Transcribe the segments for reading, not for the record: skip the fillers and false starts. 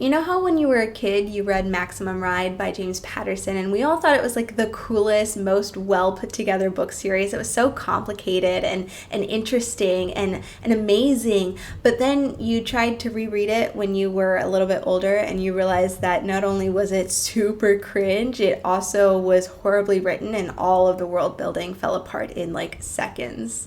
You know how when you were a kid you read Maximum Ride by James Patterson and we all thought it was like the coolest, most well put together book series. It was so complicated and interesting and amazing. But then you tried to reread it when you were a little bit older and you realized that not only was it super cringe, it also was horribly written and all of the world building fell apart in like seconds.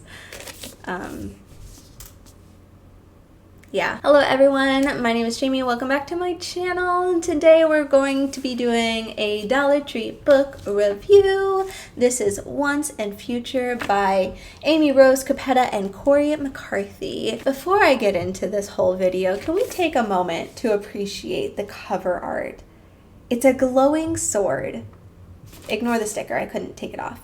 Yeah. Hello everyone, my name is Jamie. Welcome back to my channel. Today we're going to be doing a Dollar Tree book review. This is Once and Future by Amy Rose Capetta and Corey McCarthy. Before I get into this whole video, can we take a moment to appreciate the cover art? It's a glowing sword. Ignore the sticker, I couldn't take it off.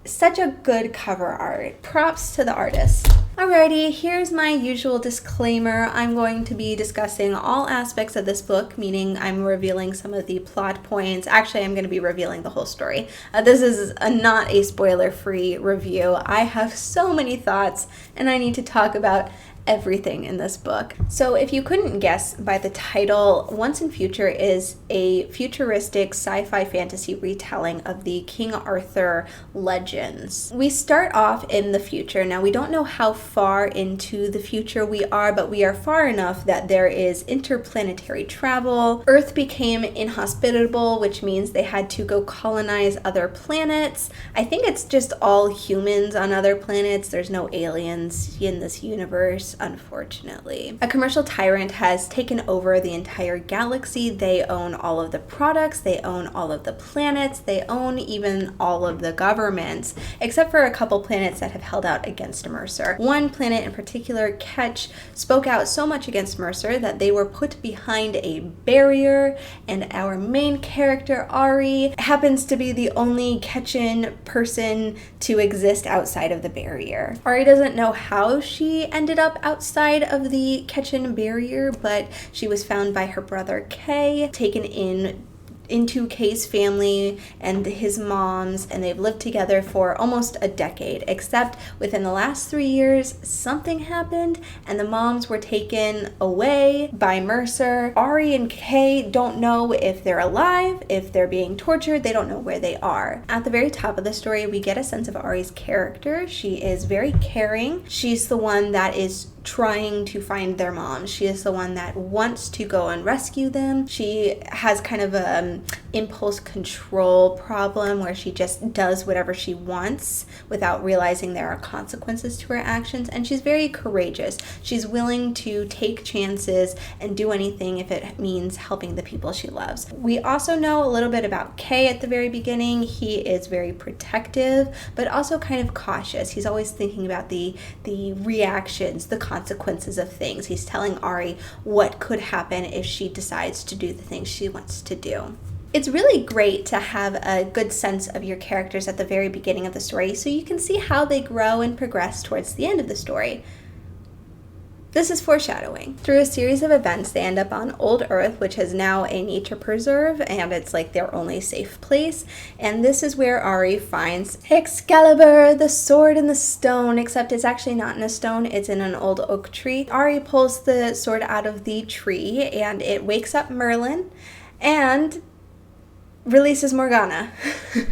Such a good cover art. Props to the artist. Alrighty, here's my usual disclaimer. I'm going to be discussing all aspects of this book, meaning I'm revealing some of the plot points. Actually, I'm going to be revealing the whole story. This is not a spoiler-free review. I have so many thoughts, and I need to talk about everything in this book. So if you couldn't guess by the title, Once and Future is a futuristic sci-fi fantasy retelling of the King Arthur legends. We start off in the future. Now we don't know how far into the future we are, but we are far enough that there is interplanetary travel. Earth became inhospitable, which means they had to go colonize other planets. I think it's just all humans on other planets. There's no aliens in this universe, unfortunately. A commercial tyrant has taken over the entire galaxy. They own all of the products, they own all of the planets, they own even all of the governments, except for a couple planets that have held out against Mercer. One planet in particular, Ketch, spoke out so much against Mercer that they were put behind a barrier, and our main character, Ari, happens to be the only Ketchin person to exist outside of the barrier. Ari doesn't know how she ended up outside of the Ketchin barrier, but she was found by her brother Kay, taken into Kay's family and his mom's, and they've lived together for almost a decade, except within the last 3 years something happened and the moms were taken away by Mercer. Ari and Kay don't know if they're alive, if they're being tortured, they don't know where they are. At the very top of the story, we get a sense of Ari's character. She is very caring. She's the one that is trying to find their mom. She is the one that wants to go and rescue them. She has kind of a impulse control problem where she just does whatever she wants without realizing there are consequences to her actions, and she's very courageous. She's willing to take chances and do anything if it means helping the people she loves. We also know a little bit about Kay at the very beginning. He is very protective but also kind of cautious. He's always thinking about the reactions, the consequences of things. He's telling Ari what could happen if she decides to do the things she wants to do. It's really great to have a good sense of your characters at the very beginning of the story so you can see how they grow and progress towards the end of the story. This is foreshadowing. Through a series of events, they end up on Old Earth, which is now a nature preserve, and it's like their only safe place. And this is where Ari finds Excalibur, the sword in the stone, except it's actually not in a stone, it's in an old oak tree. Ari pulls the sword out of the tree, and it wakes up Merlin, and releases Morgana.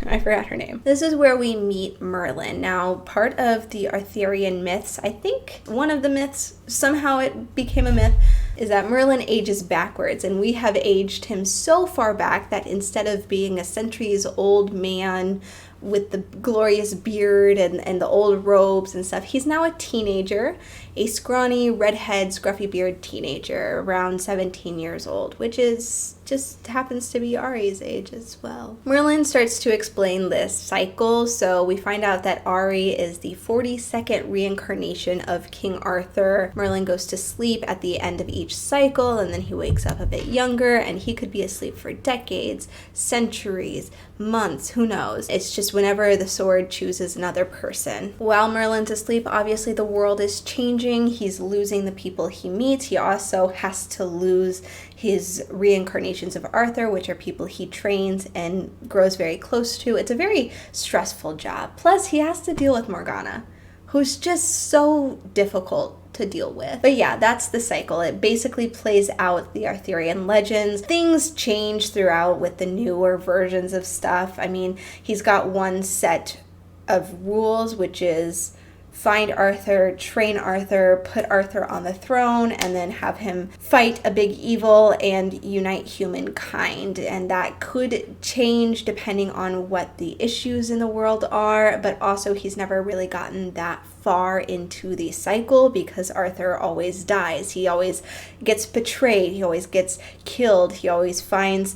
I forgot her name. This is where we meet Merlin. Now, part of the Arthurian myths, I think one of the myths, somehow it became a myth, is that Merlin ages backwards, and we have aged him so far back that instead of being a centuries-old man with the glorious beard and the old robes and stuff, he's now a teenager, a scrawny, redhead, scruffy beard teenager, around 17 years old, which is just happens to be Ari's age as well. Merlin starts to explain this cycle, so we find out that Ari is the 42nd reincarnation of King Arthur. Merlin goes to sleep at the end of each cycle, and then he wakes up a bit younger, and he could be asleep for decades, centuries, months, who knows. It's just whenever the sword chooses another person. While Merlin's asleep, obviously the world is changing. He's losing the people he meets. He also has to lose his reincarnations of Arthur, which are people he trains and grows very close to. It's a very stressful job. Plus, he has to deal with Morgana, who's just so difficult to deal with. But yeah, that's the cycle. It basically plays out the Arthurian legends. Things change throughout with the newer versions of stuff. I mean, he's got one set of rules, which is find Arthur, train Arthur, put Arthur on the throne, and then have him fight a big evil and unite humankind. And that could change depending on what the issues in the world are, but also he's never really gotten that far into the cycle because Arthur always dies. He always gets betrayed. He always gets killed. He always finds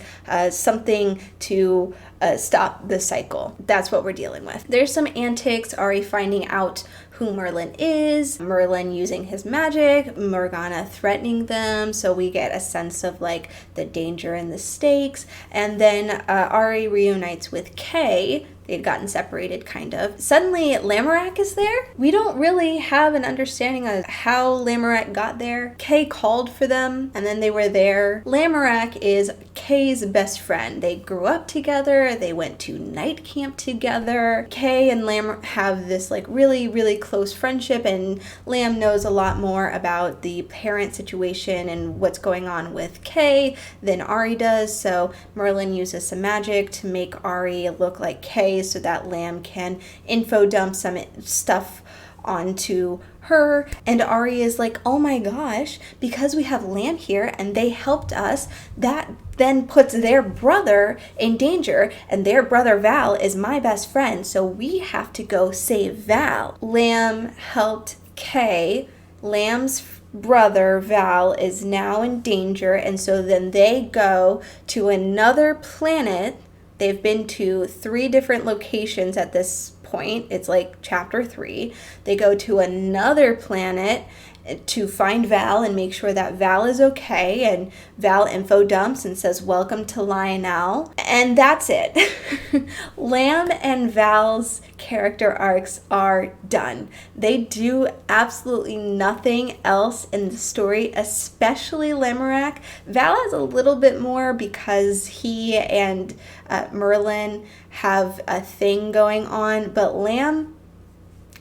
something to stop the cycle. That's what we're dealing with. There's some antics, Ari finding out who Merlin is, Merlin using his magic, Morgana threatening them, so we get a sense of like the danger and the stakes. And then Ari reunites with Kay. They'd gotten separated, kind of. Suddenly, Lamorak is there. We don't really have an understanding of how Lamorak got there. Kay called for them, and then they were there. Lamorak is Kay's best friend. They grew up together. They went to night camp together. Kay and Lam have this like really, really close friendship, and Lam knows a lot more about the parent situation and what's going on with Kay than Ari does. So Merlin uses some magic to make Ari look like Kay, so that Lam can info dump some stuff onto her. And Ari is like, oh my gosh, because we have Lam here and they helped us, that then puts their brother in danger, and their brother Val is my best friend, so we have to go save Val. Lam helped Kay. Lam's brother Val is now in danger, and so then they go to another planet. They've been to 3 different locations at this point. It's like chapter 3. They go to another planet to find Val and make sure that Val is okay, and Val info dumps and says welcome to Lionel, and that's it. Lam and Val's character arcs are done. They do absolutely nothing else in the story, especially Lamorak. Val has a little bit more because he and Merlin have a thing going on, but Lam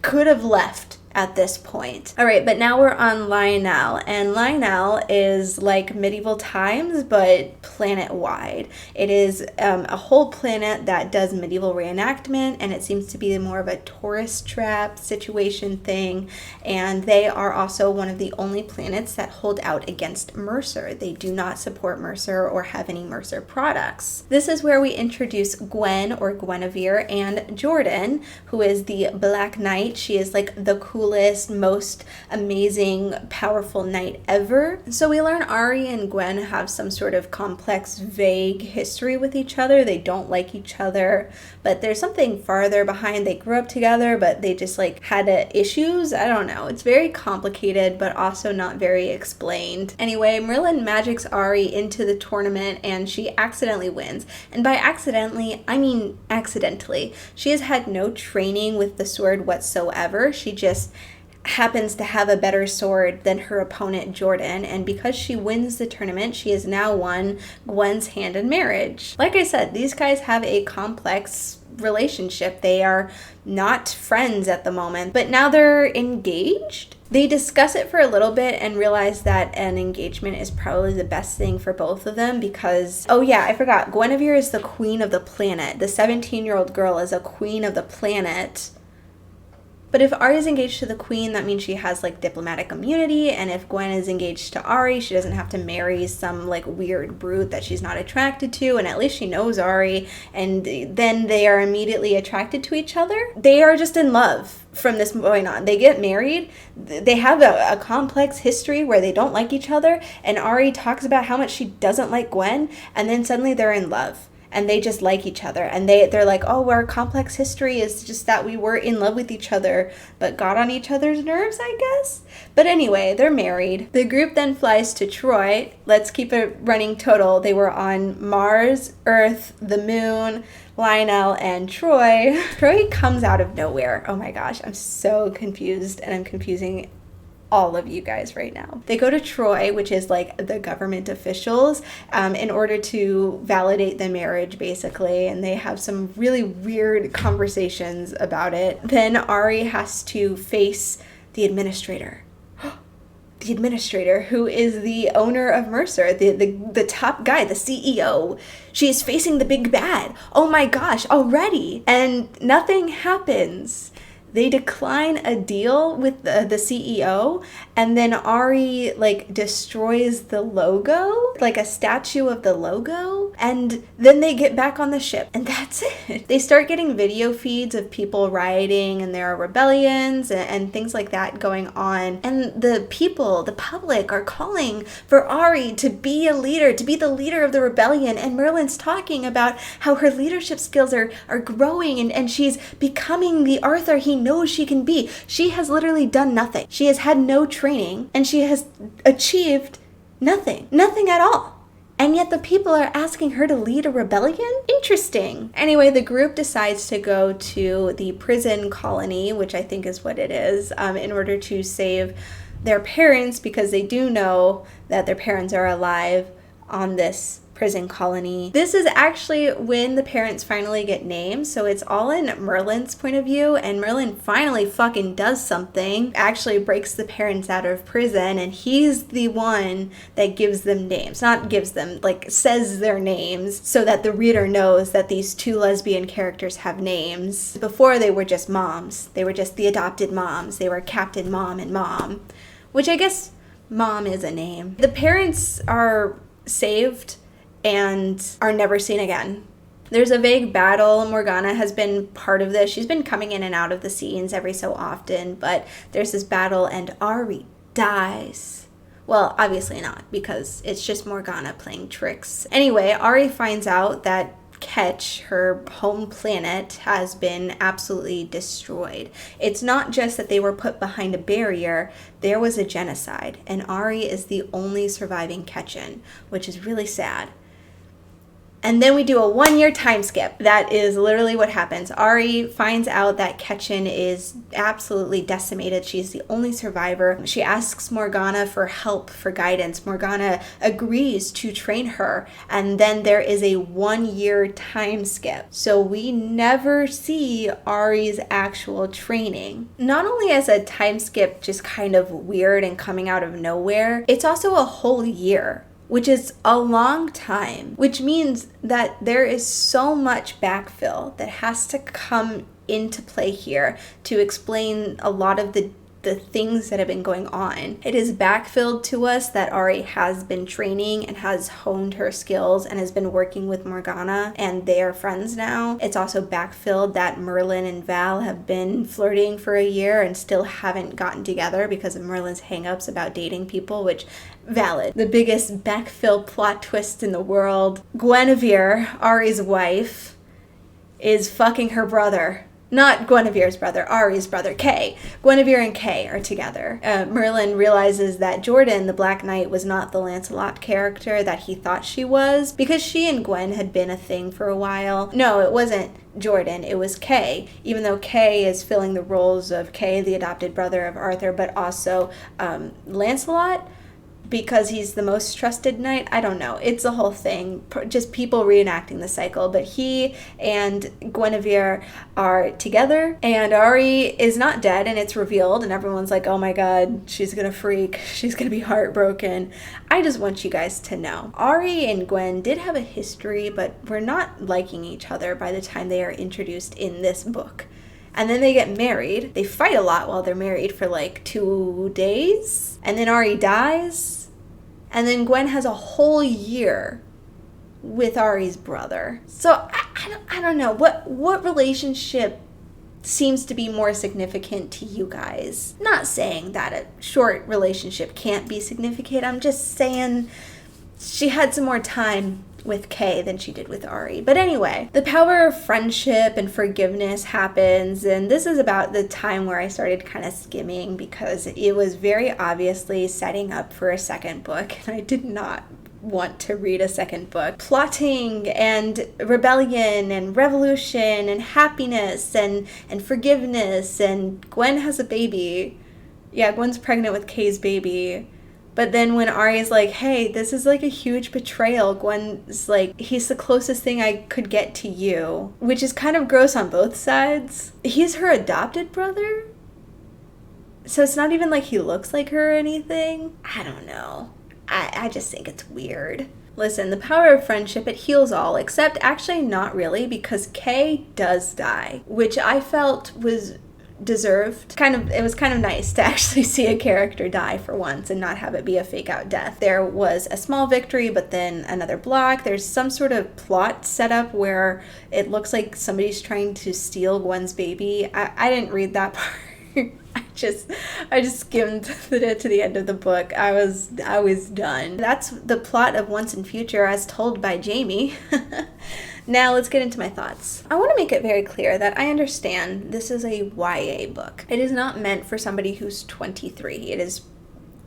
could have left at this point. All right, but now we're on Lionel, and Lionel is like medieval times, but planet-wide. It is a whole planet that does medieval reenactment, and it seems to be more of a tourist trap situation thing, and they are also one of the only planets that hold out against Mercer. They do not support Mercer or have any Mercer products. This is where we introduce Gwen, or Guinevere, and Jordan, who is the Black Knight. She is like the coolest, most amazing, powerful knight ever. So we learn Ari and Gwen have some sort of complex, vague history with each other. They don't like each other, but there's something farther behind. They grew up together, but they just like had issues. I don't know. It's very complicated, but also not very explained. Anyway, Merlin magics Ari into the tournament, and she accidentally wins. And by accidentally, I mean accidentally. She has had no training with the sword whatsoever. She just happens to have a better sword than her opponent Jordan, and because she wins the tournament, she has now won Gwen's hand in marriage. Like I said, these guys have a complex relationship. They are not friends at the moment, but now they're engaged. They discuss it for a little bit and realize that an engagement is probably the best thing for both of them because, oh yeah, I forgot, Guinevere is the queen of the planet. The 17-year-old girl is a queen of the planet. But if Ari is engaged to the queen, that means she has like diplomatic immunity, and if Gwen is engaged to Ari, she doesn't have to marry some like weird brute that she's not attracted to, and at least she knows Ari, and then they are immediately attracted to each other. They are just in love from this point on. They get married, they have a complex history where they don't like each other, and Ari talks about how much she doesn't like Gwen, and then suddenly they're in love. And they just like each other, and they're like, oh, our complex history is just that we were in love with each other but got on each other's nerves, I guess. But anyway, they're married. The group then flies to Troy. Let's keep it running total. They were on Mars, Earth, the moon, Lionel, and Troy. Troy comes out of nowhere. Oh my gosh, I'm so confused, and I'm confusing all of you guys right now. They go to Troy, which is like the government officials, in order to validate the marriage, basically, and they have some really weird conversations about it. Then Ari has to face the administrator. the administrator, who is the owner of Mercer, the top guy, the CEO. She is facing the big bad. Oh my gosh, already. And nothing happens. They decline a deal with the CEO, and then Ari, like, destroys the logo, like a statue of the logo, and then they get back on the ship, and that's it. They start getting video feeds of people rioting, and there are rebellions and things like that going on, and the people, the public, are calling for Ari to be a leader, to be the leader of the rebellion, and Merlin's talking about how her leadership skills are growing, and she's becoming the Arthur he knows she can be. She has literally done nothing. She has had no training, and she has achieved nothing at all. And yet the people are asking her to lead a rebellion? Interesting. Anyway, the group decides to go to the prison colony, which I think is what it is, in order to save their parents, because they do know that their parents are alive on this prison colony. This is actually when the parents finally get named, so it's all in Merlin's point of view, and Merlin finally fucking does something, actually breaks the parents out of prison, and he's the one that gives them names. Not gives them, like, says their names so that the reader knows that these two lesbian characters have names. Before, they were just moms. They were just the adopted moms. They were Captain Mom and Mom, which I guess Mom is a name. The parents are saved and are never seen again. There's a vague battle. Morgana has been part of this. She's been coming in and out of the scenes every so often, but there's this battle and Ari dies. Well, obviously not, because it's just Morgana playing tricks. Anyway, Ari finds out that Ketch, her home planet, has been absolutely destroyed. It's not just that they were put behind a barrier, there was a genocide, and Ari is the only surviving Ketchan, which is really sad. And then we do a 1-year time skip. That is literally what happens. Ari finds out that Ketchan is absolutely decimated. She's the only survivor. She asks Morgana for help, for guidance. Morgana agrees to train her. And then there is a 1-year time skip. So we never see Ari's actual training. Not only is a time skip just kind of weird and coming out of nowhere, it's also a whole year, which is a long time, which means that there is so much backfill that has to come into play here to explain a lot of the things that have been going on. It is backfilled to us that Ari has been training and has honed her skills and has been working with Morgana, and they are friends now. It's also backfilled that Merlin and Val have been flirting for a year and still haven't gotten together because of Merlin's hangups about dating people, which valid. The biggest backfill plot twist in the world. Guinevere, Ari's wife, is fucking her brother. Not Guinevere's brother, Ari's brother, Kay. Guinevere and Kay are together. Merlin realizes that Jordan, the Black Knight, was not the Lancelot character that he thought she was, because she and Gwen had been a thing for a while. No, it wasn't Jordan, it was Kay, even though Kay is filling the roles of Kay, the adopted brother of Arthur, but also Lancelot, because he's the most trusted knight. I don't know. It's a whole thing. Just people reenacting the cycle. But he and Guinevere are together, and Ari is not dead, and it's revealed, and everyone's like, oh my god, she's gonna freak. She's gonna be heartbroken. I just want you guys to know. Ari and Gwen did have a history, but we're not liking each other by the time they are introduced in this book. And then they get married. They fight a lot while they're married for like 2 days. And then Ari dies. And then Gwen has a whole year with Ari's brother. So I don't know. What relationship seems to be more significant to you guys? Not saying that a short relationship can't be significant. I'm just saying she had some more time with Kay than she did with Ari. But anyway, the power of friendship and forgiveness happens, and this is about the time where I started kind of skimming, because it was very obviously setting up for a second book, and I did not want to read a second book. Plotting and rebellion and revolution and happiness and forgiveness, and Gwen has a baby. Yeah, Gwen's pregnant with Kay's baby. But then when Ari's like, hey, this is like a huge betrayal, Gwen's like, he's the closest thing I could get to you, which is kind of gross on both sides. He's her adopted brother? So it's not even like he looks like her or anything. I don't know. I just think it's weird. Listen, the power of friendship, it heals all, except actually not really, because Kay does die, which I felt was deserved. It was kind of nice to actually see a character die for once and not have it be a fake out death. There was a small victory, but then another block. There's some sort of plot set up where it looks like somebody's trying to steal Gwen's baby. I didn't read that part. I just skimmed to the end of the book. I was done. That's the plot of Once and Future as told by Jamie. Now let's get into my thoughts. I want to make it very clear that I understand this is a YA book. It is not meant for somebody who's 23. It is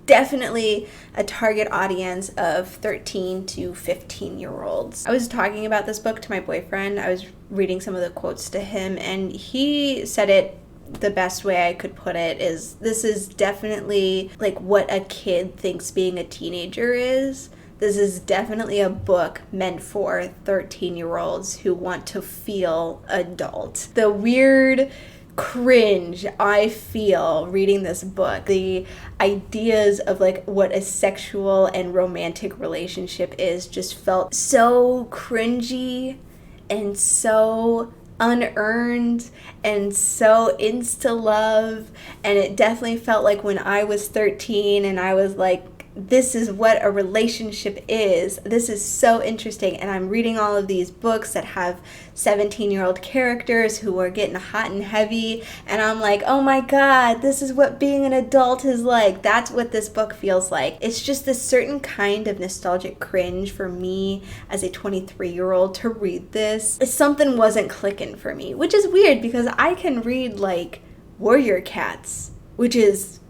definitely a target audience of 13 to 15-year-olds. I was talking about this book to my boyfriend. I was reading some of the quotes to him, and he said it the best way I could put it is, this is definitely like what a kid thinks being a teenager is. This is definitely a book meant for 13-year-olds who want to feel adult. The weird cringe I feel reading this book, the ideas of like what a sexual and romantic relationship is, just felt so cringy and so unearned and so insta love. And it definitely felt like when I was 13 and I was like, this is what a relationship is. This is so interesting. And I'm reading all of these books that have 17-year-old characters who are getting hot and heavy. And I'm like, oh my God, this is what being an adult is like. That's what this book feels like. It's just this certain kind of nostalgic cringe for me as a 23-year-old to read this. Something wasn't clicking for me, which is weird because I can read like Warrior Cats, which is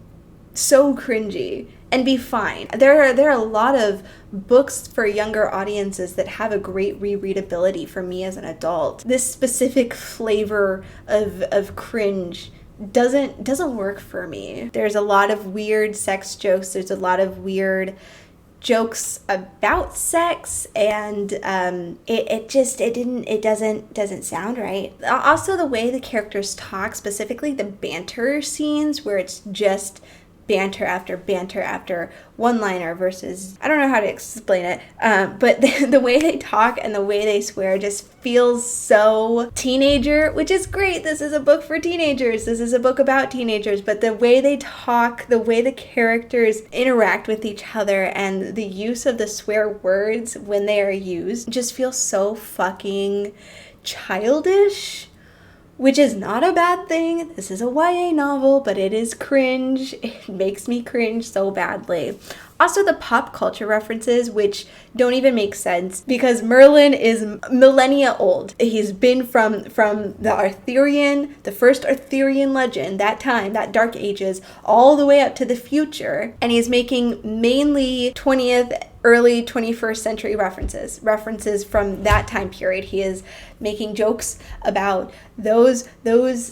so cringy, and be fine. There are a lot of books for younger audiences that have a great rereadability for me as an adult. This specific flavor of cringe doesn't work for me. There's a lot of weird sex jokes. There's a lot of weird jokes about sex, and it doesn't sound right. Also, the way the characters talk, specifically the banter scenes where it's just banter after one-liner versus, I don't know how to explain it, but the way they talk and the way they swear just feels so teenager, which is great. This is a book for teenagers. This is a book about teenagers, but the way they talk, the way the characters interact with each other, and the use of the swear words when they are used just feels so fucking childish. Which is not a bad thing. This is a YA novel, but it is cringe. It makes me cringe so badly. Also, the pop culture references, which don't even make sense, because Merlin is millennia old. He's been from the Arthurian, the first Arthurian legend, that time, that Dark Ages, all the way up to the future. And he's making mainly 20th, early 21st century references from that time period. He is making jokes about those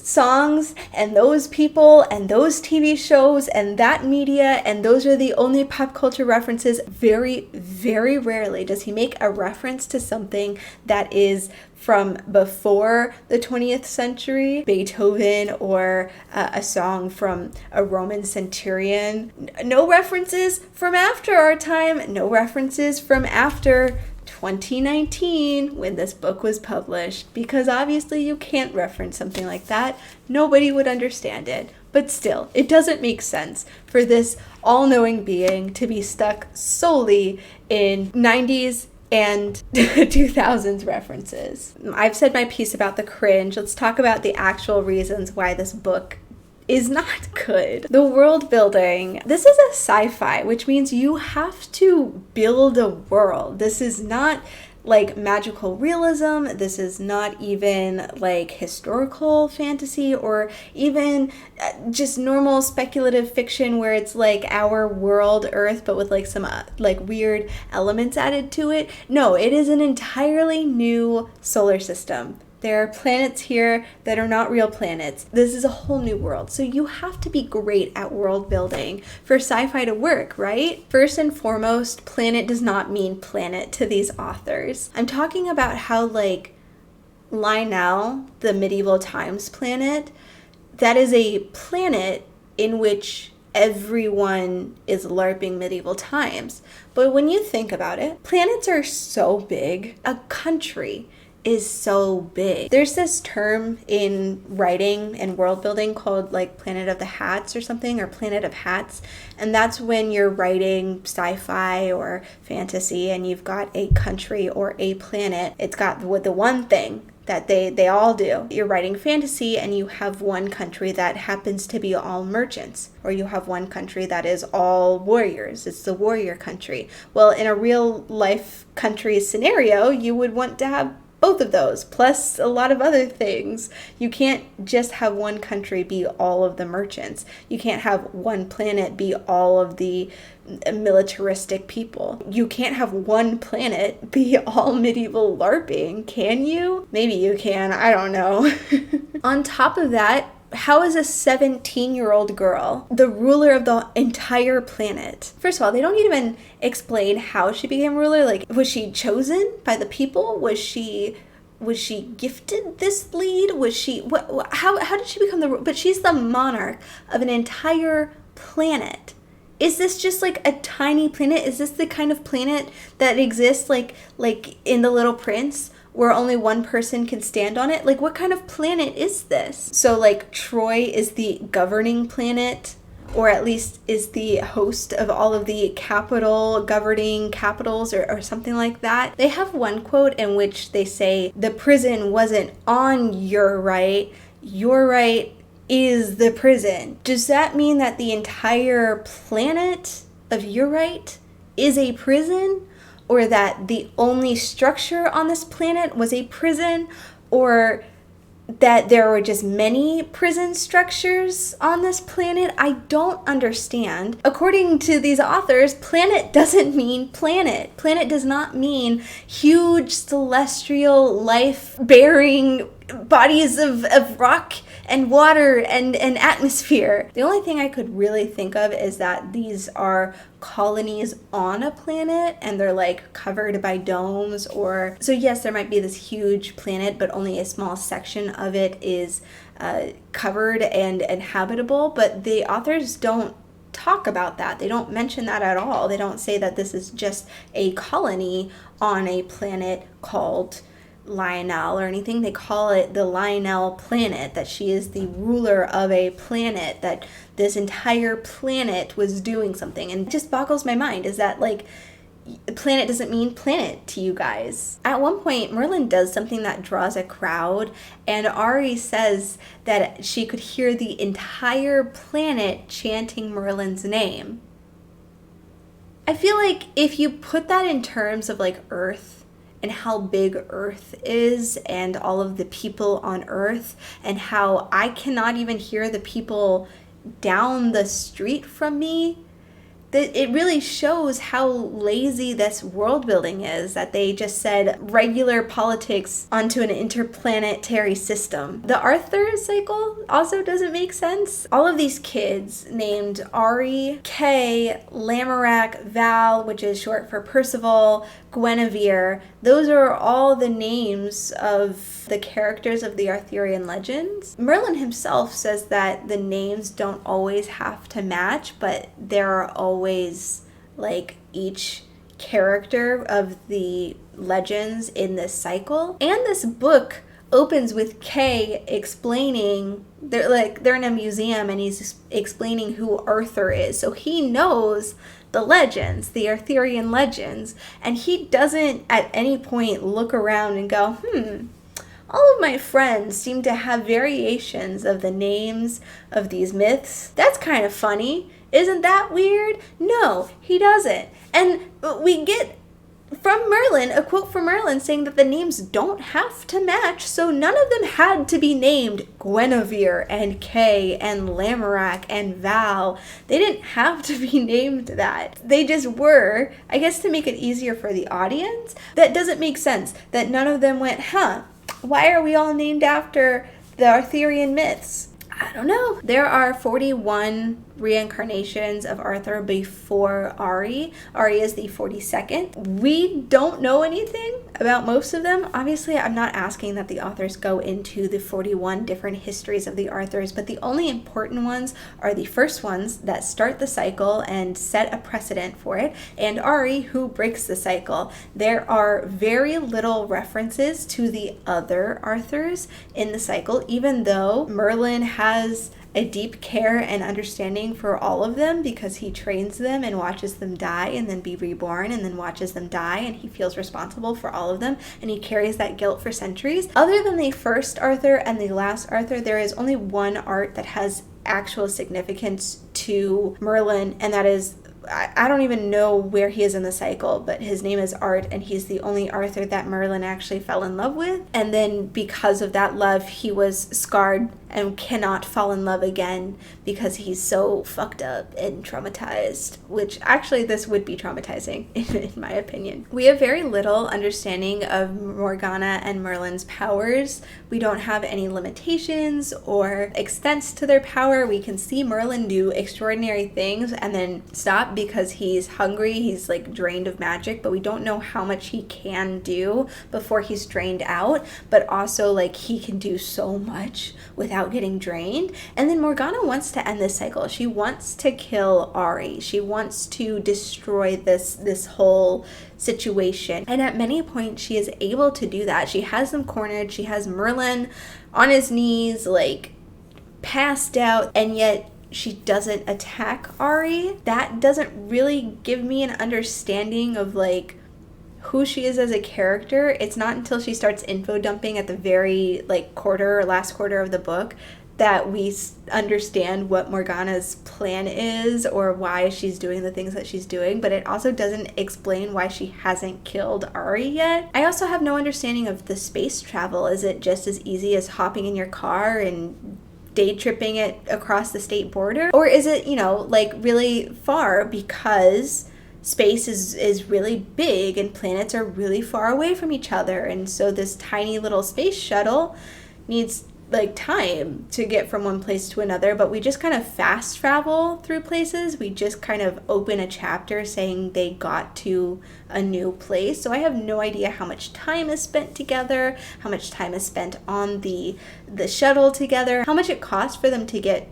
songs and those people and those TV shows and that media, and those are the only pop culture references. Very, very rarely does he make a reference to something that is from before the 20th century, Beethoven, or a song from a Roman centurion. No references from after our time, no references from after 2019 when this book was published, because obviously you can't reference something like that. Nobody would understand it. But still, it doesn't make sense for this all-knowing being to be stuck solely in 90s and 2000s references. I've said my piece about the cringe. Let's talk about the actual reasons why this book is not good. The world building. This is a sci-fi, which means you have to build a world. This is not like magical realism. This is not even like historical fantasy or even just normal speculative fiction where it's like our world, Earth, but with like some like weird elements added to it. No, it is an entirely new solar system. There are planets here that are not real planets. This is a whole new world. So you have to be great at world building for sci-fi to work, right? First and foremost, planet does not mean planet to these authors. I'm talking about how like Lionel, the medieval times planet, that is a planet in which everyone is LARPing medieval times. But when you think about it, planets are so big. A country is so big. There's this term in writing and world building called like Planet of the Hats or something, or Planet of Hats. And that's when you're writing sci-fi or fantasy and you've got a country or a planet. It's got the one thing that they all do. You're writing fantasy and you have one country that happens to be all merchants, or you have one country that is all warriors. It's the warrior country. Well, in a real life country scenario, you would want to have both of those, plus a lot of other things. You can't just have one country be all of the merchants. You can't have one planet be all of the militaristic people. You can't have one planet be all medieval LARPing, can you? Maybe you can, I don't know. On top of that, how is a 17-year-old girl the ruler of the entire planet? First of all, they don't even explain how she became ruler. Like, was she chosen by the people? Was she gifted this lead? Was she how did she become the ruler? But she's the monarch of an entire planet. Is this just like a tiny planet? Is this the kind of planet that exists like in The Little Prince, where only one person can stand on it? Like, what kind of planet is this? So, like, Troy is the governing planet, or at least is the host of all of the governing capitals, or something like that. They have one quote in which they say, the prison wasn't on your right is the prison. Does that mean that the entire planet of your right is a prison? Or that the only structure on this planet was a prison? Or that there were just many prison structures on this planet? I don't understand. According to these authors, planet doesn't mean planet. Planet does not mean huge celestial life-bearing bodies of rock and water and atmosphere. The only thing I could really think of is that these are colonies on a planet and they're like covered by domes, or so yes, there might be this huge planet, but only a small section of it is covered and habitable. But the authors don't talk about that. They don't mention that at all. They don't say that this is just a colony on a planet called Lionel or anything. They call it the Lionel planet, that she is the ruler of a planet, that this entire planet was doing something. And it just boggles my mind, is that like planet doesn't mean planet to you guys. At one point, Merlin does something that draws a crowd, and Ari says that she could hear the entire planet chanting Merlin's name. I feel like if you put that in terms of like Earth, and how big Earth is, and all of the people on Earth, and how I cannot even hear the people down the street from me, that it really shows how lazy this world building is, that they just said regular politics onto an interplanetary system. The Arthur cycle also doesn't make sense. All of these kids named Ari, Kay, Lamorak, Val, which is short for Percival, Guinevere, those are all the names of the characters of the Arthurian legends. Merlin himself says that the names don't always have to match, but there are always like each character of the legends in this cycle. And this book opens with Kay explaining, they're in a museum and he's explaining who Arthur is. So he knows the legends, the Arthurian legends, and he doesn't at any point look around and go, all of my friends seem to have variations of the names of these myths. That's kind of funny. Isn't that weird? No, he doesn't. And we get from Merlin, a quote from Merlin saying that the names don't have to match, so none of them had to be named Guinevere and Kay and Lamorak and Val. They didn't have to be named that. They just were, I guess, to make it easier for the audience. That doesn't make sense, that none of them went, why are we all named after the Arthurian myths? I don't know. There are 41 reincarnations of Arthur before Ari. Ari is the 42nd. We don't know anything about most of them. Obviously, I'm not asking that the authors go into the 41 different histories of the Arthurs, but the only important ones are the first ones that start the cycle and set a precedent for it, and Ari, who breaks the cycle. There are very little references to the other Arthurs in the cycle, even though Merlin has a deep care and understanding for all of them because he trains them and watches them die and then be reborn and then watches them die, and he feels responsible for all of them, and he carries that guilt for centuries. Other than the first Arthur and the last Arthur, there is only one art that has actual significance to Merlin, and that is, I don't even know where he is in the cycle, but his name is Art, and he's the only Arthur that Merlin actually fell in love with. And then because of that love, he was scarred and cannot fall in love again because he's so fucked up and traumatized, which actually this would be traumatizing in my opinion. We have very little understanding of Morgana and Merlin's powers. We don't have any limitations or extents to their power. We can see Merlin do extraordinary things and then stop because he's hungry, he's like drained of magic, but we don't know how much he can do before he's drained out, but also like he can do so much without getting drained. And then Morgana wants to end this cycle. She wants to kill Ari. She wants to destroy this whole situation. And at many points she is able to do that. She has them cornered. She has Merlin on his knees, like passed out, and yet she doesn't attack Ari. That doesn't really give me an understanding of like who she is as a character. It's not until she starts info dumping at the very like last quarter of the book that we understand what Morgana's plan is or why she's doing the things that she's doing, but it also doesn't explain why she hasn't killed Ari yet. I also have no understanding of the space travel. Is it just as easy as hopping in your car and day tripping it across the state border? Or is it, like really far because space is really big and planets are really far away from each other, and so this tiny little space shuttle needs like time to get from one place to another, but we just kind of fast travel through places. We just kind of open a chapter saying they got to a new place. So I have no idea how much time is spent together, how much time is spent on the shuttle together, how much it costs for them to get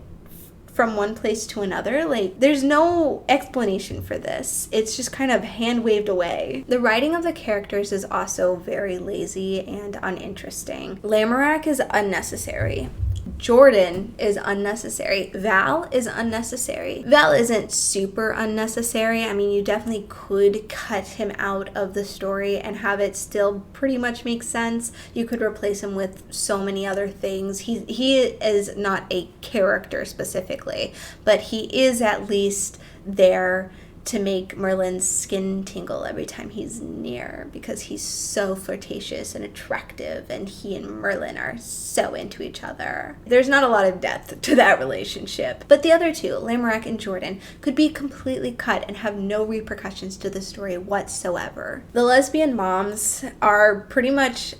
from one place to another. Like, there's no explanation for this. It's just kind of hand waved away. The writing of the characters is also very lazy and uninteresting. Lamorak is unnecessary. Jordan is unnecessary. Val is unnecessary. Val isn't super unnecessary. I mean, you definitely could cut him out of the story and have it still pretty much make sense. You could replace him with so many other things. He is not a character specifically, but he is at least there to make Merlin's skin tingle every time he's near because he's so flirtatious and attractive, and he and Merlin are so into each other. There's not a lot of depth to that relationship. But the other two, Lamorak and Jordan, could be completely cut and have no repercussions to the story whatsoever. The lesbian moms are pretty much,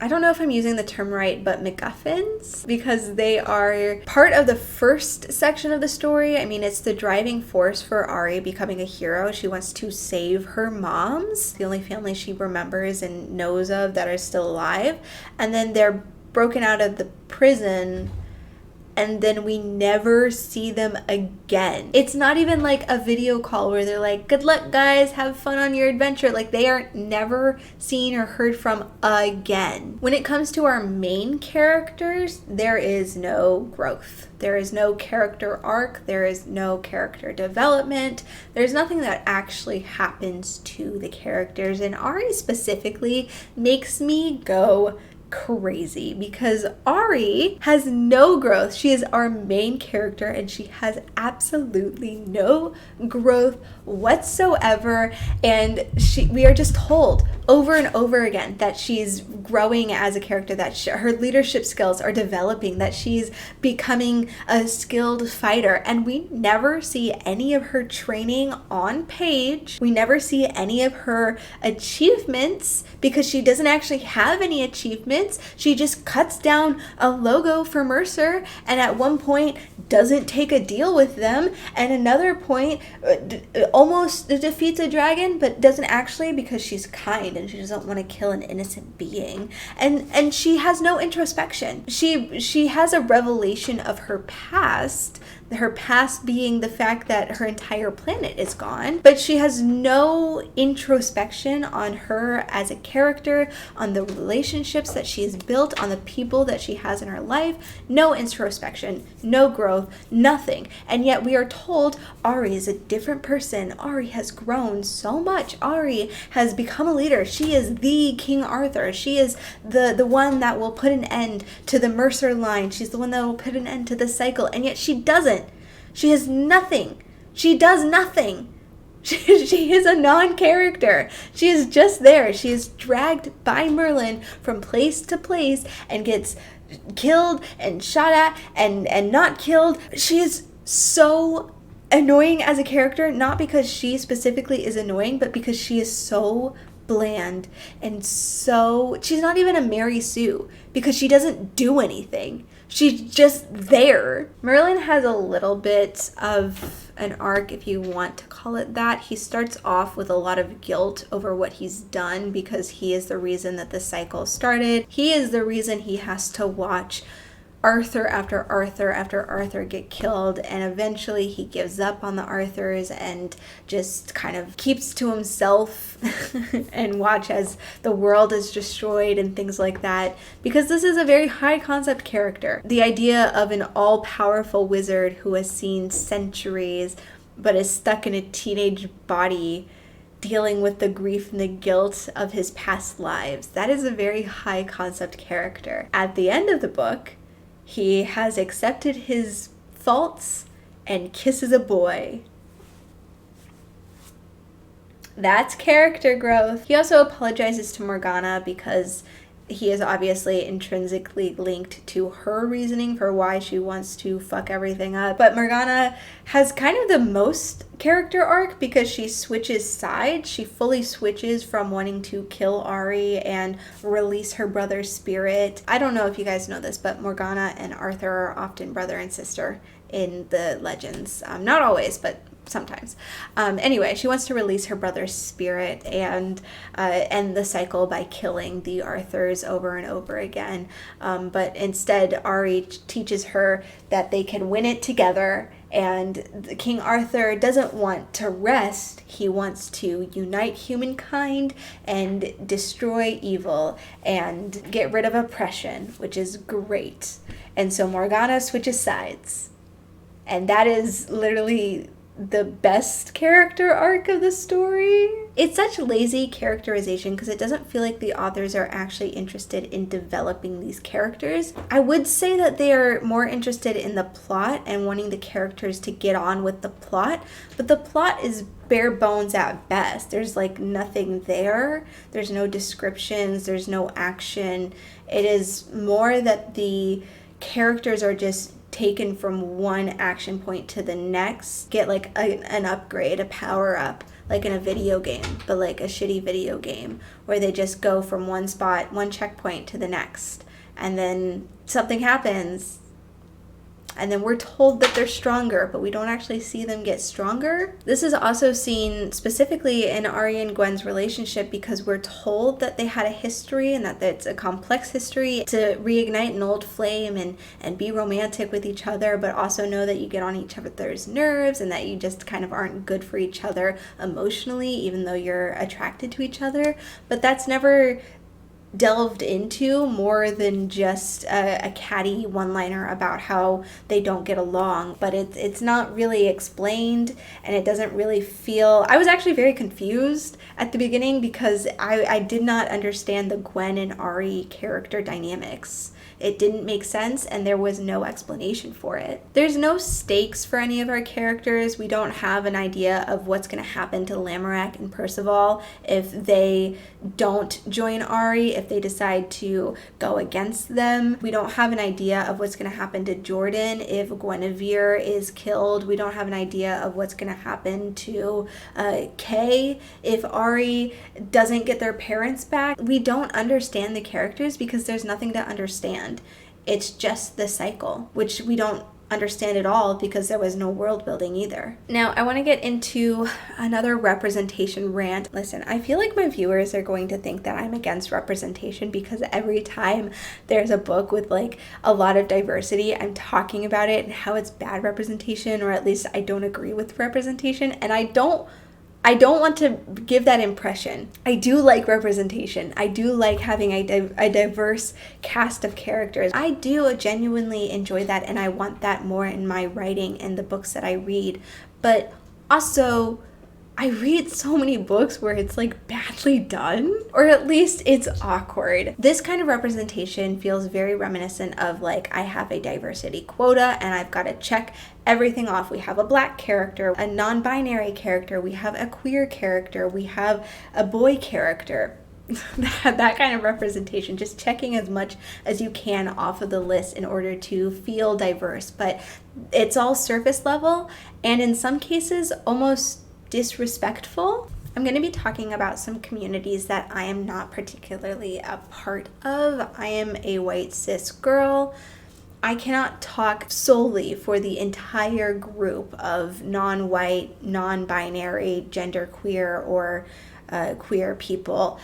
I don't know if I'm using the term right, but MacGuffins, because they are part of the first section of the story. I mean, it's the driving force for Ari becoming a hero. She wants to save her moms, the only family she remembers and knows of that are still alive. And then they're broken out of the prison, and then we never see them again. It's not even like a video call where they're like, good luck guys, have fun on your adventure. Like, they are never seen or heard from again. When it comes to our main characters, there is no growth. There is no character arc. There is no character development. There's nothing that actually happens to the characters. And Ari specifically makes me go crazy because Ari has no growth. She is our main character and she has absolutely no growth whatsoever, and we are just told over and over again that she's growing as a character, that her leadership skills are developing, that she's becoming a skilled fighter, and we never see any of her training on page. We never see any of her achievements because she doesn't actually have any achievements. She just cuts down a logo for Mercer and at one point doesn't take a deal with them, and another point almost defeats a dragon but doesn't actually, because she's kind and she doesn't want to kill an innocent being. And she has no introspection. She has a revelation of her past being the fact that her entire planet is gone, but she has no introspection on her as a character, on the relationships that she has built, on the people that she has in her life. No introspection, no growth, nothing. And yet we are told Ari is a different person. Ari has grown so much. Ari has become a leader. She is the King Arthur. She is the one that will put an end to the Mercer line. She's the one that will put an end to the cycle. And yet she doesn't. She has nothing. She does nothing. She is a non-character. She is just there. She is dragged by Merlin from place to place and gets killed and shot at and not killed. She is so annoying as a character, not because she specifically is annoying, but because she is so bland and so... She's not even a Mary Sue because she doesn't do anything. She's just there. Merlin has a little bit of an arc, if you want to call it that. He starts off with a lot of guilt over what he's done because he is the reason that the cycle started. He is the reason he has to watch Arthur after Arthur after Arthur get killed, and eventually he gives up on the Arthurs and just kind of keeps to himself and watch as the world is destroyed and things like that, because this is a very high concept character. The idea of an all-powerful wizard who has seen centuries but is stuck in a teenage body dealing with the grief and the guilt of his past lives. That is a very high concept character. At the end of the book, he has accepted his faults and kisses a boy. That's character growth. He also apologizes to Morgana because he is obviously intrinsically linked to her reasoning for why she wants to fuck everything up. But Morgana has kind of the most character arc because she switches sides. She fully switches from wanting to kill Ari and release her brother's spirit. I don't know if you guys know this, but Morgana and Arthur are often brother and sister in the legends. Not always, but sometimes. Anyway, she wants to release her brother's spirit and end the cycle by killing the Arthurs over and over again. But instead, Ari teaches her that they can win it together, and King Arthur doesn't want to rest. He wants to unite humankind and destroy evil and get rid of oppression, which is great. And so Morgana switches sides. And that is literally the best character arc of the story. It's such lazy characterization because it doesn't feel like the authors are actually interested in developing these characters. I would say that they are more interested in the plot and wanting the characters to get on with the plot, but the plot is bare bones at best. There's like nothing there. There's no descriptions. There's no action. It is more that the characters are just taken from one action point to the next, get like an upgrade, a power up, like in a video game, but like a shitty video game where they just go from one spot, one checkpoint to the next, and then something happens and then we're told that they're stronger, but we don't actually see them get stronger. This is also seen specifically in Ari and Gwen's relationship because we're told that they had a history and that it's a complex history to reignite an old flame and be romantic with each other, but also know that you get on each other's nerves and that you just kind of aren't good for each other emotionally, even though you're attracted to each other. But that's never delved into more than just a catty one-liner about how they don't get along, but it's not really explained, and it doesn't really feel... I was actually very confused at the beginning because I did not understand the Gwen and Ari character dynamics. It didn't make sense, and there was no explanation for it. There's no stakes for any of our characters. We don't have an idea of what's going to happen to Lamorak and Percival if they don't join Ari, if they decide to go against them. We don't have an idea of what's going to happen to Jordan if Guinevere is killed. We don't have an idea of what's going to happen to Kay if Ari doesn't get their parents back. We don't understand the characters because there's nothing to understand. It's just the cycle, which we don't understand it all because there was no world building either. Now, I want to get into another representation rant. Listen, I feel like my viewers are going to think that I'm against representation because every time there's a book with like a lot of diversity, I'm talking about it and how it's bad representation, or at least I don't agree with representation, and I don't want to give that impression. I do like representation. I do like having a diverse cast of characters. I do genuinely enjoy that, and I want that more in my writing and the books that I read. But also, I read so many books where it's like badly done, or at least it's awkward. This kind of representation feels very reminiscent of like, I have a diversity quota and I've got to check everything off. We have a Black character, a non-binary character, we have a queer character, we have a boy character. that kind of representation, just checking as much as you can off of the list in order to feel diverse. But it's all surface level, and in some cases almost disrespectful. I'm going to be talking about some communities that I am not particularly a part of. I am a white cis girl. I cannot talk solely for the entire group of non-white, non-binary, genderqueer, or queer people.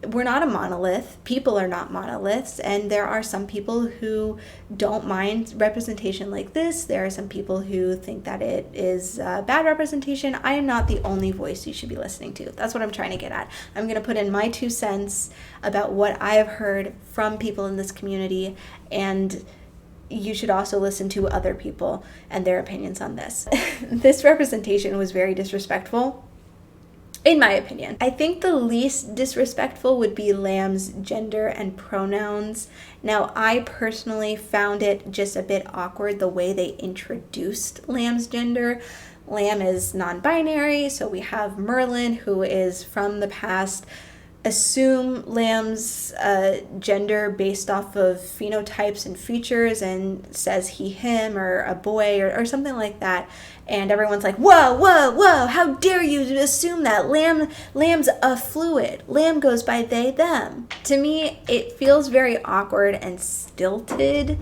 We're not a monolith. People are not monoliths, and there are some people who don't mind representation like this. There are some people who think that it is bad representation. I am not the only voice you should be listening to. That's what I'm trying to get at. I'm going to put in my 2 cents about what I have heard from people in this community, and you should also listen to other people and their opinions on this. This representation was very disrespectful, in my opinion. I think the least disrespectful would be Lamb's gender and pronouns. Now, I personally found it just a bit awkward the way they introduced Lamb's gender. Lamb is non-binary, so we have Merlin, who is from the past. Assume Lamb's gender based off of phenotypes and features and says he, him, or a boy, or something like that. And everyone's like, whoa, how dare you assume that? Lamb's a fluid. Lamb goes by they, them. To me, it feels very awkward and stilted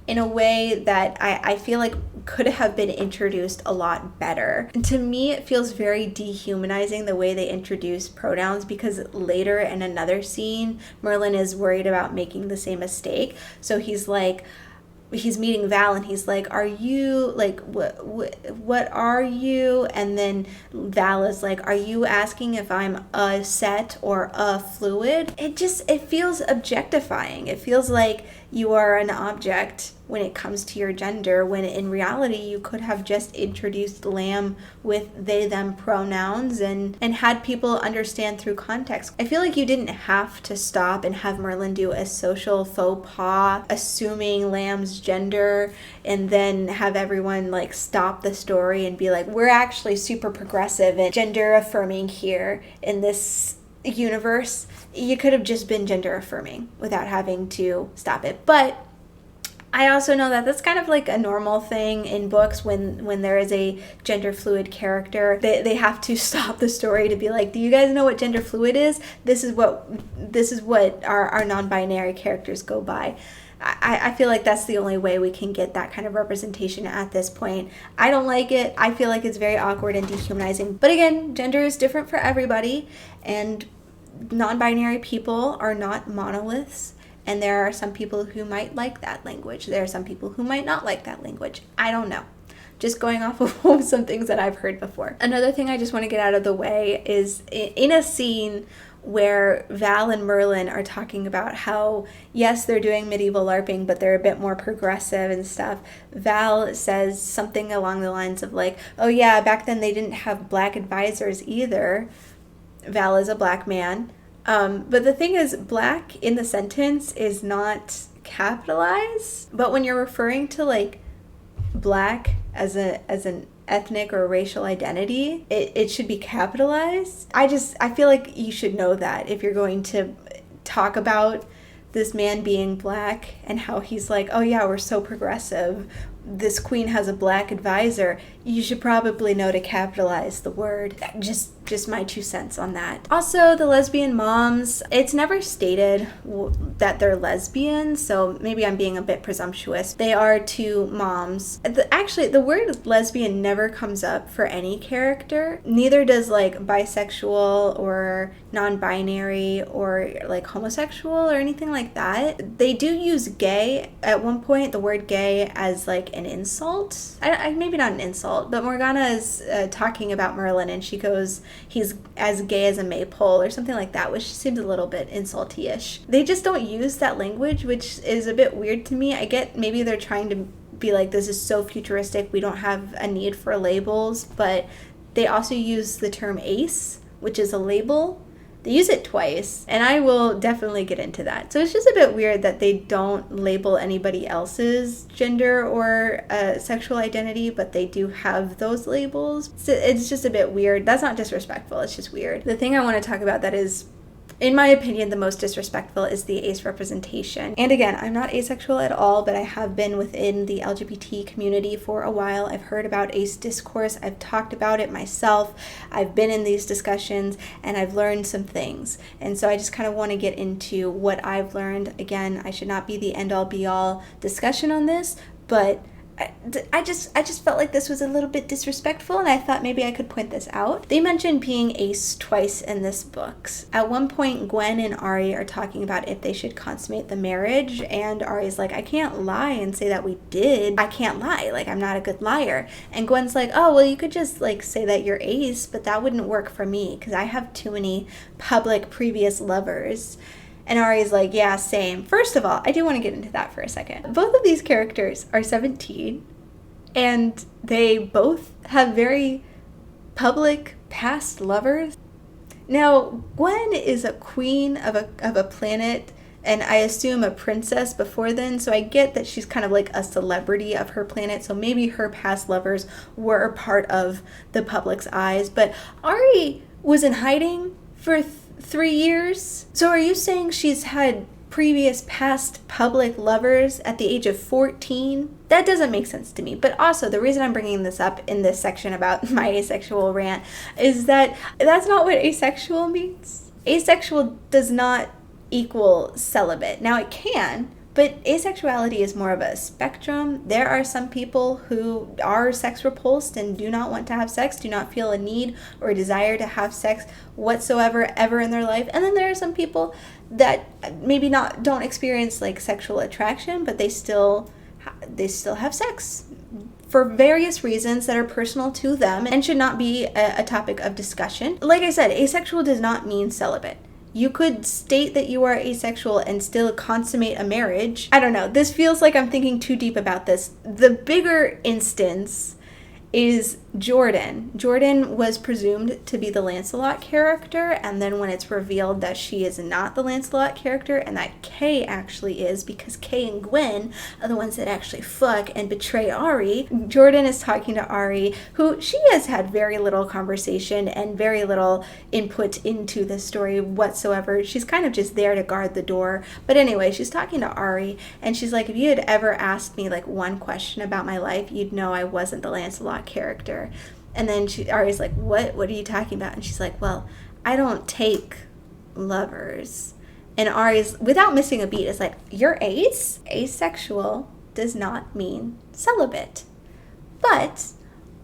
in a way that I feel like could have been introduced a lot better. And to me, it feels very dehumanizing the way they introduce pronouns, because later in another scene, Merlin is worried about making the same mistake. So he's meeting Val and he's like, are you, like, what are you? And then Val is like, are you asking if I'm a set or a fluid? It feels objectifying. It feels like you are an object when it comes to your gender, when in reality you could have just introduced Lamb with they, them pronouns and had people understand through context. I feel like you didn't have to stop and have Merlin do a social faux pas assuming Lamb's gender and then have everyone like stop the story and be like, we're actually super progressive and gender affirming here in this universe. You could have just been gender affirming without having to stop it. But I also know that that's kind of like a normal thing in books when there is a gender fluid character. They have to stop the story to be like, do you guys know what gender fluid is? This is what our non-binary characters go by. I feel like that's the only way we can get that kind of representation at this point. I don't like it. I feel like it's very awkward and dehumanizing. But again, gender is different for everybody, and non-binary people are not monoliths. And there are some people who might like that language. There are some people who might not like that language. I don't know. Just going off of some things that I've heard before. Another thing I just want to get out of the way is in a scene where Val and Merlin are talking about how, yes, they're doing medieval LARPing, but they're a bit more progressive and stuff. Val says something along the lines of like, oh yeah, back then they didn't have black advisors either. Val is a black man. But the thing is, black in the sentence is not capitalized. But when you're referring to like black as an ethnic or racial identity, it should be capitalized. I feel like you should know that if you're going to talk about this man being black and how he's like, oh yeah, we're so progressive, this queen has a black advisor, you should probably know to capitalize the word. Just just my 2 cents on that. Also, the lesbian moms, it's never stated that they're lesbian, so maybe I'm being a bit presumptuous. They are 2 moms. Actually, the word lesbian never comes up for any character. Neither does like bisexual or non-binary or like homosexual or anything like that. They do use gay at one point, the word gay, as like an insult. Maybe not an insult, but Morgana is talking about Merlin and she goes, he's as gay as a maypole or something like that, which seems a little bit insulty-ish. They just don't use that language, which is a bit weird to me. I get maybe they're trying to be like, this is so futuristic, we don't have a need for labels, but they also use the term ace, which is a label. They use it twice, and I will definitely get into that. So it's just a bit weird that they don't label anybody else's gender or sexual identity, but they do have those labels. So it's just a bit weird. That's not disrespectful, it's just weird. The thing I want to talk about that is, in my opinion, the most disrespectful is the ace representation. And again, I'm not asexual at all, but I have been within the LGBT community for a while. I've heard about ace discourse. I've talked about it myself. I've been in these discussions and I've learned some things. And so I just kind of want to get into what I've learned. Again, I should not be the end-all be-all discussion on this, but I just felt like this was a little bit disrespectful, and I thought maybe I could point this out. They mentioned being ace twice in this book. At one point, Gwen and Ari are talking about if they should consummate the marriage, and Ari's like, I can't lie and say that we did. I can't lie. Like, I'm not a good liar. And Gwen's like, oh, well, you could just, like, say that you're ace, but that wouldn't work for me because I have too many public previous lovers. And Ari's like, yeah, same. First of all, I do want to get into that for a second. Both of these characters are 17, and they both have very public past lovers. Now, Gwen is a queen of a planet, and I assume a princess before then, so I get that she's kind of like a celebrity of her planet, so maybe her past lovers were part of the public's eyes. But Ari was in hiding for 3 years. So are you saying she's had previous past public lovers at the age of 14? That doesn't make sense to me. But also, the reason I'm bringing this up in this section about my asexual rant is that that's not what asexual means. Asexual does not equal celibate. Now, it can, but asexuality is more of a spectrum. There are some people who are sex repulsed and do not want to have sex, do not feel a need or a desire to have sex whatsoever ever in their life. And then there are some people that maybe don't experience like sexual attraction, but they still have sex for various reasons that are personal to them and should not be a topic of discussion. Like I said, asexual does not mean celibate. You could state that you are asexual and still consummate a marriage. I don't know. This feels like I'm thinking too deep about this. The bigger instance is Jordan. Jordan was presumed to be the Lancelot character, and then when it's revealed that she is not the Lancelot character and that Kay actually is, because Kay and Gwen are the ones that actually fuck and betray Ari, Jordan is talking to Ari, who she has had very little conversation and very little input into the story whatsoever. She's kind of just there to guard the door. But anyway, she's talking to Ari, and she's like, if you had ever asked me like one question about my life, you'd know I wasn't the Lancelot character. And then Ari's like, what are you talking about? And she's like, well, I don't take lovers. And Ari's, without missing a beat, is like, you're ace? Asexual does not mean celibate. But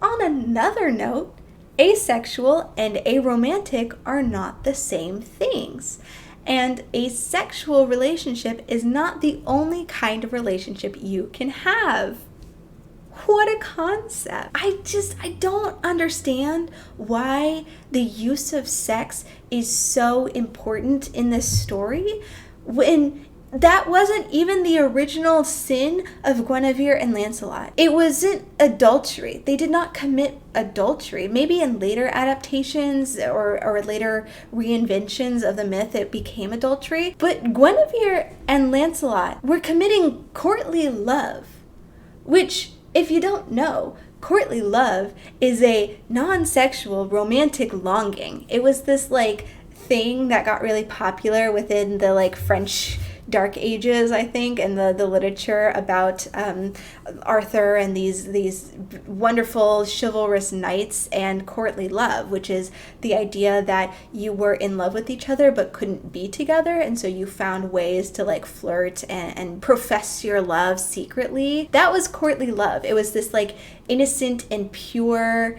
on another note, asexual and aromantic are not the same things. And a sexual relationship is not the only kind of relationship you can have. What a concept. I don't understand why the use of sex is so important in this story when that wasn't even the original sin of Guinevere and Lancelot. It wasn't adultery. They did not commit adultery. Maybe in later adaptations or later reinventions of the myth it became adultery. But Guinevere and Lancelot were committing courtly love, which, if you don't know, courtly love is a non-sexual romantic longing. It was this like thing that got really popular within the like French dark ages, I think, and the literature about Arthur and these wonderful chivalrous knights and courtly love, which is the idea that you were in love with each other but couldn't be together, and so you found ways to like flirt and profess your love secretly. That was courtly love. It was this like innocent and pure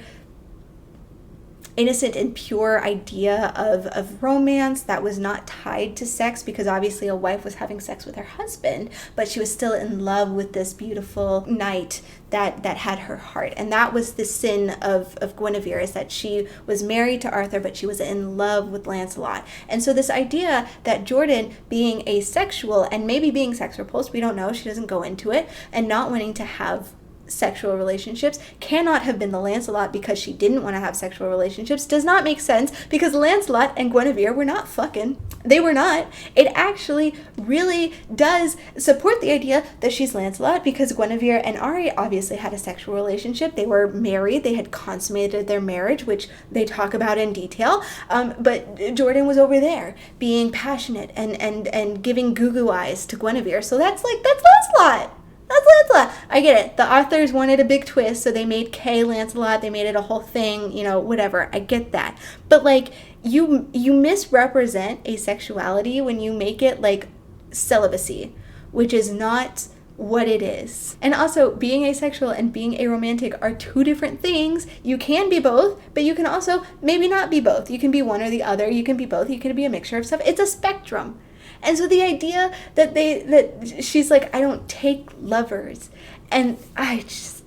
idea of romance that was not tied to sex, because obviously a wife was having sex with her husband, but she was still in love with this beautiful knight that had her heart. And that was the sin of Guinevere, is that she was married to Arthur, but she was in love with Lancelot. And so this idea that Jordan being asexual and maybe being sex repulsed, we don't know, she doesn't go into it, and not wanting to have sexual relationships cannot have been the Lancelot because she didn't want to have sexual relationships does not make sense, because Lancelot and Guinevere were not fucking. They were not. It actually really does support the idea that she's Lancelot, because Guinevere and Ari obviously had a sexual relationship. They were married. They had consummated their marriage, which they talk about in detail. But Jordan was over there being passionate and giving goo-goo eyes to Guinevere. So that's Lancelot. That's Lancelot. I get it. The authors wanted a big twist, so they made Kay Lancelot. They made it a whole thing, whatever. I get that. But, like, you misrepresent asexuality when you make it, like, celibacy, which is not what it is. And also, being asexual and being aromantic are two different things. You can be both, but you can also maybe not be both. You can be one or the other. You can be both. You can be a mixture of stuff. It's a spectrum. And so the idea that she's like, I don't take lovers, and I just,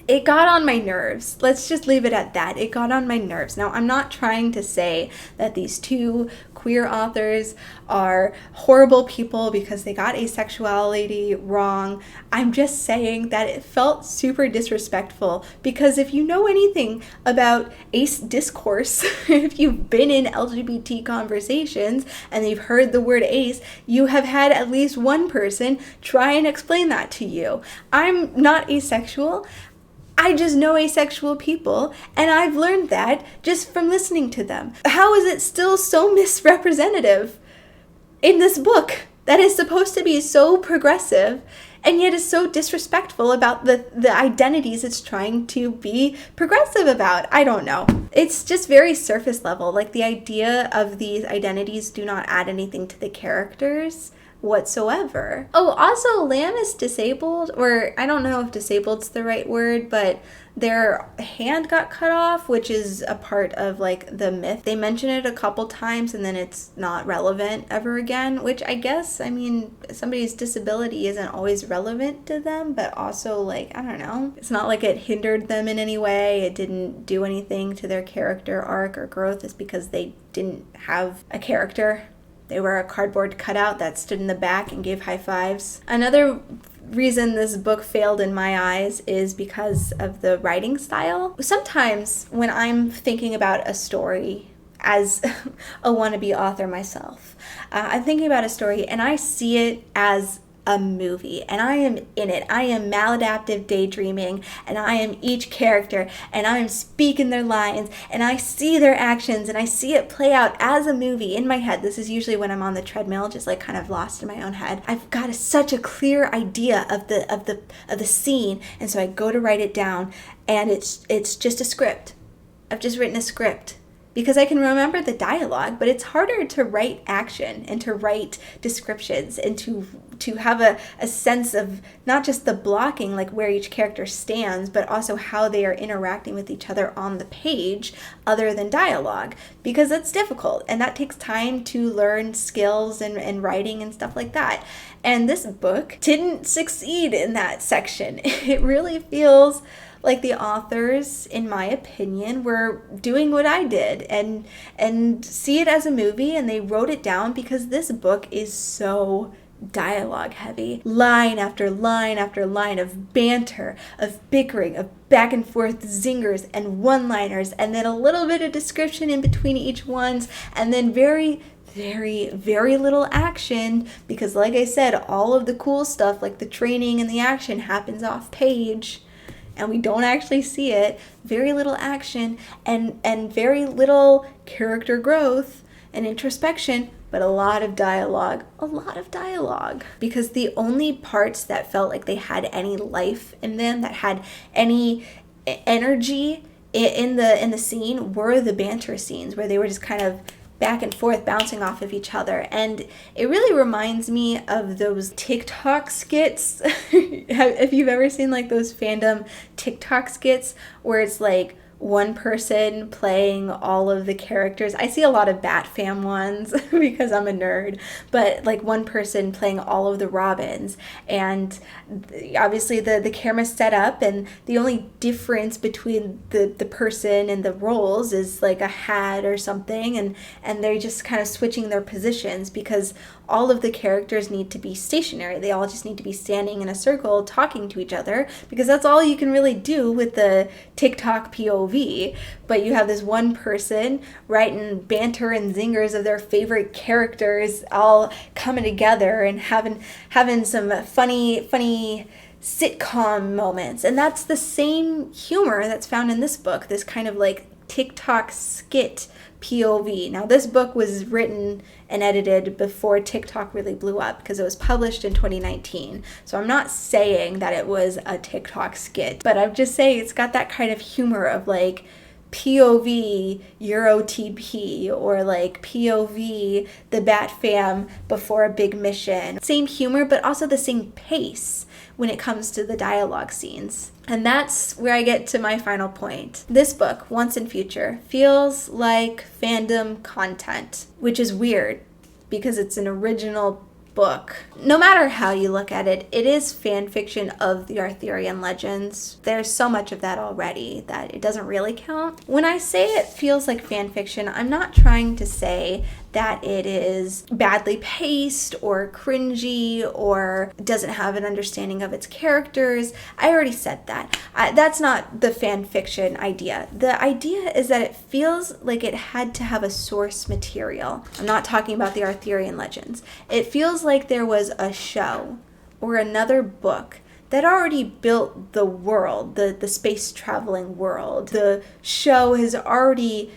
it got on my nerves. Let's just leave it at that. It got on my nerves. Now, I'm not trying to say that these two queer authors are horrible people because they got asexuality wrong. I'm just saying that it felt super disrespectful, because if you know anything about ace discourse, if you've been in LGBT conversations and you've heard the word ace, you have had at least one person try and explain that to you. I'm not asexual. I just know asexual people, and I've learned that just from listening to them. How is it still so misrepresentative in this book that is supposed to be so progressive, and yet is so disrespectful about the identities it's trying to be progressive about? I don't know. It's just very surface level. Like, the idea of these identities do not add anything to the characters whatsoever. Oh, also, Lamb is disabled, or I don't know if disabled's the right word, but their hand got cut off, which is a part of like the myth. They mention it a couple times and then it's not relevant ever again, which I guess, I mean, somebody's disability isn't always relevant to them, but also, like, I don't know. It's not like it hindered them in any way. It didn't do anything to their character arc or growth. It's because they didn't have a character. They were a cardboard cutout that stood in the back and gave high fives. Another reason this book failed in my eyes is because of the writing style. Sometimes when I'm thinking about a story as a wannabe author myself, I'm thinking about a story and I see it as a movie, and I am in it. I am maladaptive daydreaming, and I am each character, and I am speaking their lines, and I see their actions, and I see it play out as a movie in my head. This is usually when I'm on the treadmill, just like kind of lost in my own head. I've got such a clear idea of the scene, and so I go to write it down, and it's just a script. I've just written a script, because I can remember the dialogue, but it's harder to write action and to write descriptions and to have a sense of not just the blocking, like where each character stands, but also how they are interacting with each other on the page other than dialogue, because that's difficult and that takes time to learn skills and writing and stuff like that. And this book didn't succeed in that section. It really feels like the authors, in my opinion, were doing what I did and see it as a movie, and they wrote it down because this book is so dialogue heavy. Line after line after line of banter, of bickering, of back and forth zingers and one-liners, and then a little bit of description in between each ones, and then very, very little action, because like I said, all of the cool stuff like the training and the action happens off page. And we don't actually see it. Very little action and very little character growth and introspection but a lot of dialogue, because the only parts that felt like they had any life in them, that had any energy in the scene, were the banter scenes where they were just kind of back and forth bouncing off of each other. And it really reminds me of those TikTok skits. If you've ever seen like those fandom TikTok skits where it's like one person playing all of the characters. I see a lot of Bat Fam ones because I'm a nerd, but like one person playing all of the Robins, and obviously the camera's set up, and the only difference between the person and the roles is like a hat or something, and they're just kind of switching their positions because all of the characters need to be stationary. They all just need to be standing in a circle talking to each other, because that's all you can really do with the TikTok POV. But you have this one person writing banter and zingers of their favorite characters all coming together and having some funny sitcom moments. And that's the same humor that's found in this book, this kind of like TikTok skit POV. Now, this book was written and edited before TikTok really blew up, because it was published in 2019. So I'm not saying that it was a TikTok skit, but I'm just saying it's got that kind of humor of like POV EuroTP, or like POV the Bat Fam before a big mission. Same humor, but also the same pace when it comes to the dialogue scenes. And that's where I get to my final point. This book, Once and Future, feels like fandom content, which is weird because it's an original book. No matter how you look at it, it is fan fiction of the Arthurian legends. There's so much of that already that it doesn't really count. When I say it feels like fan fiction, I'm not trying to say that it is badly paced or cringy or doesn't have an understanding of its characters. I already said that. That's not the fan fiction idea. The idea is that it feels like it had to have a source material. I'm not talking about the Arthurian legends. It feels like there was a show or another book that already built the world, the space traveling world. The show has already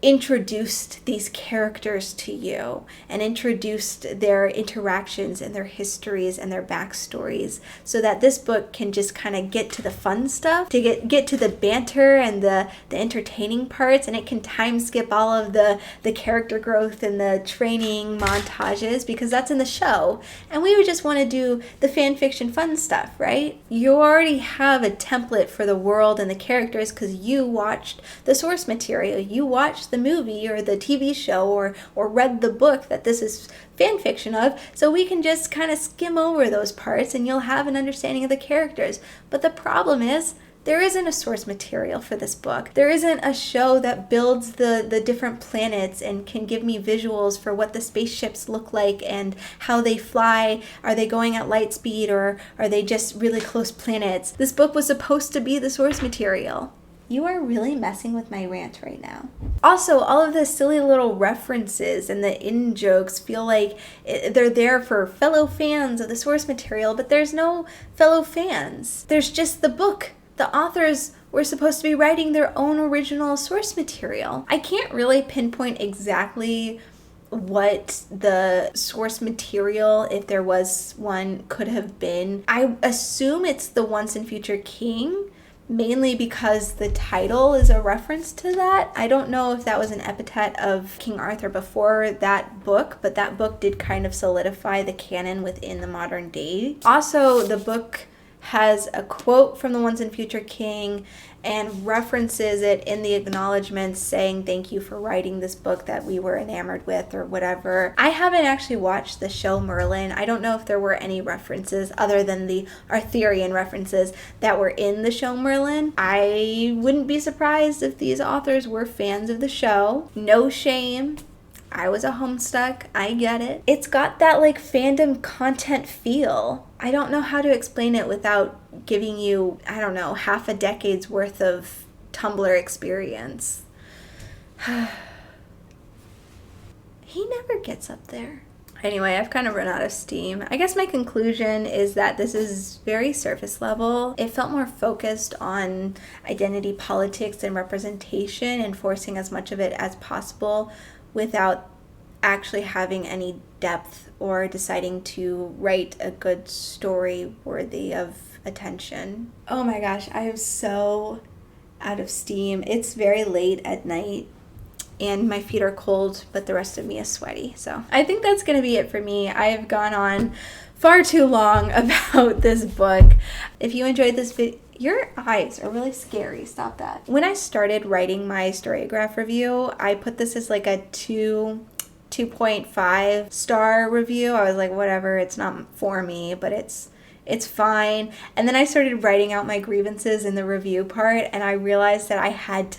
introduced these characters to you and introduced their interactions and their histories and their backstories, so that this book can just kind of get to the fun stuff, to get to the banter and the entertaining parts, and it can time skip all of the character growth and the training montages, because that's in the show, and we would just want to do the fan fiction fun stuff, right? You already have a template for the world and the characters because you watched the source material, you watched the movie or the TV show or read the book that this is fan fiction of, so we can just kind of skim over those parts and you'll have an understanding of the characters. But the problem is, there isn't a source material for this book. There isn't a show that builds the different planets and can give me visuals for what the spaceships look like and how they fly. Are they going at light speed, or are they just really close planets? This book was supposed to be the source material. You are really messing with my rant right now. Also, all of the silly little references and the in-jokes feel like they're there for fellow fans of the source material, but there's no fellow fans. There's just the book. The authors were supposed to be writing their own original source material. I can't really pinpoint exactly what the source material, if there was one, could have been. I assume it's the Once and Future King, mainly because the title is a reference to that. I don't know if that was an epithet of King Arthur before that book, but that book did kind of solidify the canon within the modern day. Also, the book has a quote from the Once and Future King and references it in the acknowledgments, saying thank you for writing this book that we were enamored with, or whatever. I haven't actually watched the show Merlin. I don't know if there were any references other than the Arthurian references that were in the show Merlin. I wouldn't be surprised if these authors were fans of the show. No shame. I was a Homestuck. I get it. It's got that like fandom content feel. I don't know how to explain it without giving you, I don't know, half a decade's worth of Tumblr experience. He never gets up there. Anyway, I've kind of run out of steam. I guess my conclusion is that this is very surface level. It felt more focused on identity politics and representation and forcing as much of it as possible without actually having any depth or deciding to write a good story worthy of attention. Oh my gosh, I am so out of steam. It's very late at night and my feet are cold, but the rest of me is sweaty. So I think that's going to be it for me. I have gone on far too long about this book. If you enjoyed this video, your eyes are really scary. Stop that. When I started writing my Storygraph review, I put this as like a 2.5 star review. I was like, whatever, it's not for me, but it's fine. And then I started writing out my grievances in the review part, and I realized that I had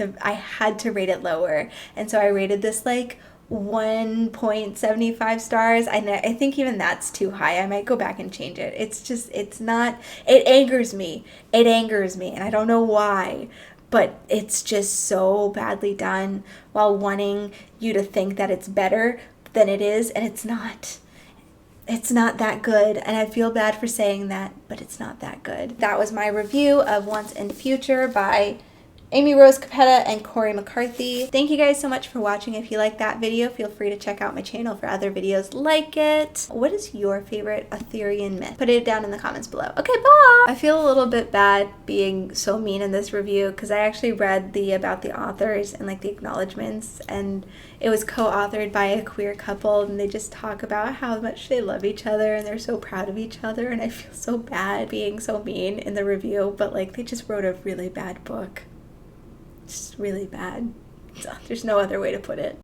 to rate it lower. And so I rated this like 1.75 stars. I think even that's too high. I might go back and change it. It angers me. And I don't know why, but it's just so badly done while wanting you to think that it's better than it is, and it's not. It's not that good, and I feel bad for saying that, but it's not that good. That was my review of Once and Future by Amy Rose Capetta and Corey McCarthy. Thank you guys so much for watching. If you like that video, feel free to check out my channel for other videos like it. What is your favorite Arthurian myth? Put it down in the comments below. Okay, bye! I feel a little bit bad being so mean in this review because I actually read about the authors and like the acknowledgements, and it was co-authored by a queer couple, and they just talk about how much they love each other and they're so proud of each other, and I feel so bad being so mean in the review, but like they just wrote a really bad book. Just really bad. So there's no other way to put it.